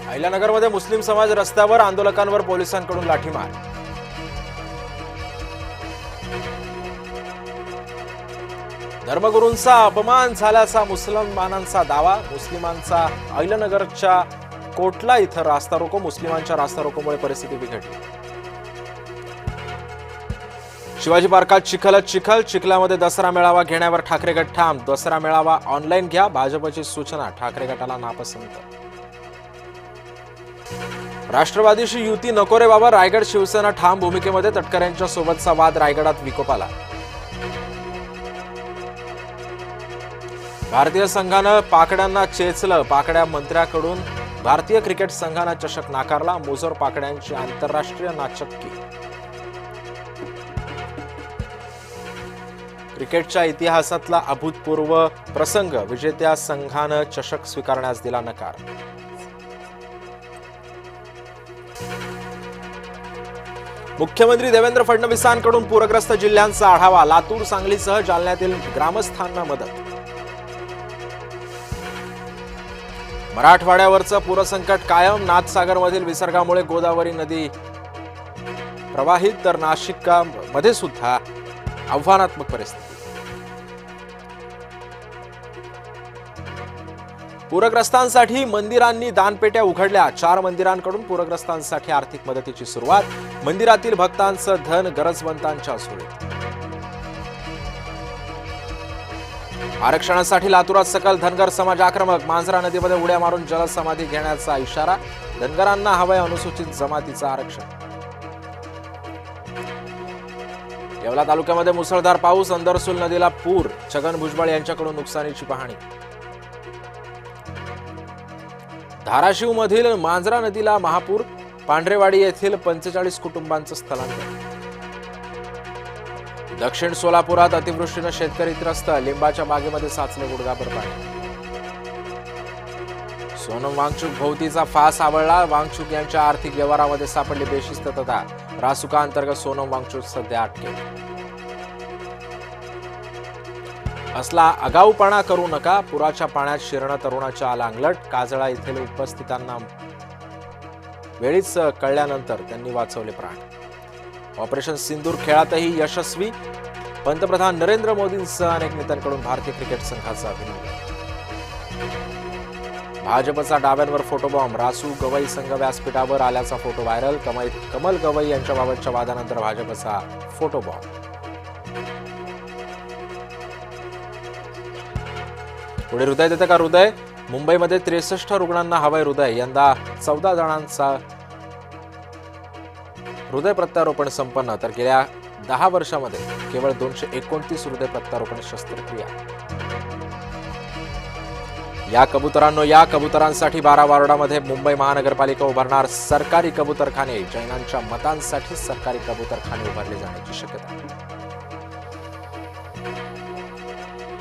अहिल्यानगरमध्ये मुस्लिम समाज रस्त्यावर आंदोलकांवर पोलिसांकडून लाठीमार। धर्मगुरूंचा अपमान झाल्याचा मुसलमानांचा दावा। मुस्लिमांचा अहिल्यानगरच्या कोटला इथं रास्ता रोको। मुस्लिमांच्या रास्ता रोकोमुळे परिस्थिती बिघडली। शिवाजी पार्कात चिखलामध्ये दसरा मेळावा घेण्यावर ठाकरे गट ठाम। दसरा मेळावा ऑनलाईन घ्या, भाजपची सूचना। ठाकरे गटाला नापसंत। राष्ट्रवादीशी युती नको रे बाबा, रायगड शिवसेना ठाम भूमिकेमध्ये। तटकऱ्यांच्या सोबतचा वाद रायगडात विकोपाला। भारतीय संघानं पाकड्यांना चेचलं। पाकड्या मंत्र्याकडून भारतीय क्रिकेट संघानं चषक नाकारला। मुजोर पाकड्यांची आंतरराष्ट्रीय नाचक्की। क्रिकेटच्या इतिहासातला अभूतपूर्व प्रसंग। विजेत्या संघानं चषक स्वीकारण्यास दिला नकार। मुख्यमंत्री देवेंद्र फडणवीसांकडून पूरग्रस्त जिल्ह्यांचा आढावा। लातूर, सांगलीसह जालन्यातील ग्रामस्थांना मदत। मराठवाड्यावरचं पूरसंकट कायम। नाथसागरमधील विसर्गामुळे गोदावरी नदी प्रवाहित, तर नाशिकमध्ये सुद्धा आव्हानात्मक परिस्थिती। पूरग्रस्तांसाठी मंदिरांनी दानपेट्या उघडल्या। 4 मंदिरांकडून पूरग्रस्तांसाठी आर्थिक मदतीची सुरुवात। मंदिरातील भक्तांचं धन गरजवंतांच्या सुळीत। आरक्षणासाठी लातूरात सकल धनगर समाज आक्रमक। मांजरा नदीमध्ये उड्या मारून जलसमाधी घेण्याचा इशारा। धनगरांना हवंय अनुसूचित जमातीचं आरक्षण। येवला तालुक्यामध्ये मुसळधार पाऊस। अंदरसूल नदीला पूर। छगन भुजबळ यांच्याकडून नुकसानीची पाहणी। धाराशिवमधील मांजरा नदीला महापूर। पांढरेवाडी येथील 45 कुटुंबांचं स्थलांतर। दक्षिण सोलापुरात अतिवृष्टीनं शेतकरी त्रस्त। लिंबाच्या बागेमध्ये साचलं गुडघाभर पाणी। सोनम वांगचुक भोवतीचा फास आवळला। वांगचुक यांच्या आर्थिक व्यवहारामध्ये सापडली बेशिस्तता। रासुका अंतर्गत सोनम वांगचुक सध्या अटकेत। असला आगाऊपणा करू नका। पुराच्या पाण्यात शिरणं तरुणाच्या आला अंगलट। काजळा येथील उपस्थितांना वेळीच कळल्यानंतर त्यांनी वाचवले प्राण। ऑपरेशन सिंदूर खेळातही यशस्वी। पंतप्रधान नरेंद्र मोदींसह अनेक नेत्यांकडून भारतीय क्रिकेट संघाचं अभिनंदन। भाजपचा डाव्यांवर फोटोबॉम्ब। रासू गवई संघ व्यासपीठावर आल्याचा फोटो व्हायरल। कमल गवई यांच्याबाबतच्या वादानंतर भाजपचा फोटोबॉम्ब। पुढे हृदय देतं का हृदय। मुंबईमध्ये 63 रुग्णांना हवंय हृदय। यंदा 14 जणांचा हृदय प्रत्यारोपण संपन्न, तर गेल्या 10 वर्षामध्ये केवळ 229 हृदय प्रत्यारोपण शस्त्रक्रिया। या कबुतरांनो, या कबुतरांसाठी 12 वॉर्डामध्ये मुंबई महानगरपालिका उभारणार सरकारी कबुतरखाने। जैनांच्या मतांसाठी सरकारी कबुतरखाने उभारले जाण्याची शक्यता।